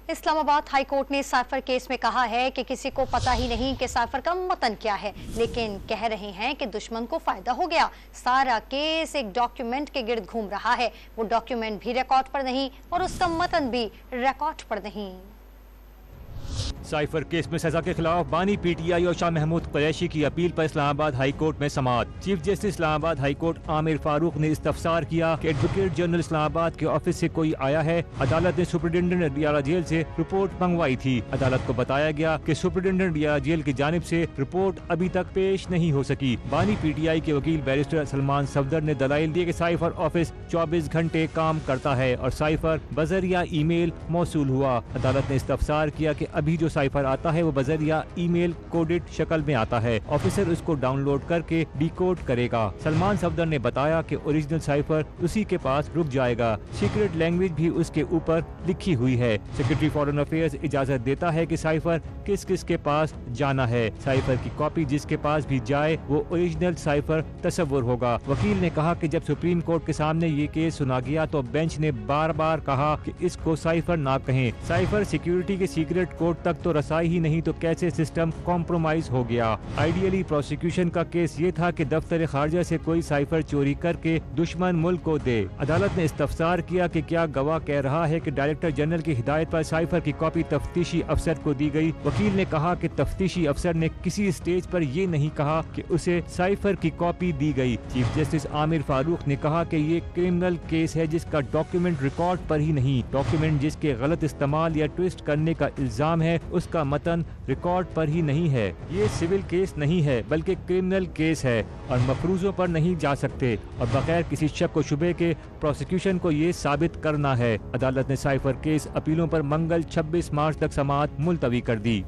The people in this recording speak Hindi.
इस्लामाबाद हाई कोर्ट ने साइफर केस में कहा है कि किसी को पता ही नहीं कि साइफर का मतन क्या है, लेकिन कह रहे हैं कि दुश्मन को फायदा हो गया। सारा केस एक डॉक्यूमेंट के गिर्द घूम रहा है। वो डॉक्यूमेंट भी रिकॉर्ड पर नहीं और उसका मतन भी रिकॉर्ड पर नहीं। साइफर केस में सजा के खिलाफ बानी पीटीआई और शाह महमूद कुरैशी की अपील पर इस्लामाबाद हाई कोर्ट में समाअत। Chief justice Islamabad high court Aamir Farooq ने इस्तफसार किया कि एडवोकेट जनरल इस्लामाबाद के ऑफिस से कोई आया है। अदालत ने सुपरिटेंडेंट रियाला जेल से रिपोर्ट मंगवाई थी। अदालत को बताया गया कि सुपरिटेंडेंट रियाला जेल की जानिब से रिपोर्ट अभी तक पेश नहीं हो सकी। बानी पीटीआई के वकील बैरिस्टर सलमान सफदर ने दलाइल दिए कि साइफर ऑफिस 24 घंटे काम करता है और साइफर बजरिया ईमेल मौसूल हुआ। अदालत ने इस्तफसार किया कि अभी जो साइफर आता है वो बजरिया ईमेल कोडेड शक्ल में आता है। ऑफिसर उसको डाउनलोड करके डिकोड करेगा। सलमान सफदर ने बताया कि ओरिजिनल साइफर उसी के पास रुक जाएगा। सीक्रेट लैंग्वेज भी उसके ऊपर लिखी हुई है। सेक्रेटरी फॉरेन अफेयर्स इजाजत देता है कि साइफर किस किस के पास जाना है। साइफर की कॉपी जिसके पास भी जाए वो ओरिजिनल साइफर तस्वुर होगा। वकील ने कहा कि जब सुप्रीम कोर्ट के सामने ये केस सुना गया तो बेंच ने बार बार कहा कि इसको साइफर ना कहें। साइफर सिक्योरिटी के सीक्रेट कोड तक तो रसाई ही नहीं तो कैसे सिस्टम कॉम्प्रोमाइज हो गया। आइडियली प्रोसिक्यूशन का केस ये था कि दफ्तर खारजा से कोई साइफर चोरी करके दुश्मन मुल्क को दे। अदालत ने इस्तफसार किया कि क्या गवाह कह रहा है कि डायरेक्टर जनरल की हिदायत पर साइफर की कॉपी तफ्तीशी अफसर को दी गई। वकील ने कहा कि तफ्तीशी अफसर ने किसी स्टेज पर ये नहीं कहा कि उसे साइफर की कॉपी दी गई। चीफ जस्टिस आमिर फारूक ने कहा कि ये क्रिमिनल केस है जिसका डॉक्यूमेंट रिकॉर्ड पर ही नहीं, डॉक्यूमेंट जिसके गलत इस्तेमाल या ट्विस्ट करने का इल्जाम है उसका मतन रिकॉर्ड पर ही नहीं है। ये सिविल केस नहीं है बल्कि क्रिमिनल केस है और मफरूजों पर नहीं जा सकते और बगैर किसी शक व शुबे के प्रोसिक्यूशन को ये साबित करना है। अदालत ने साइफर केस अपीलों पर मंगल 26 मार्च तक समाअत मुलतवी कर दी।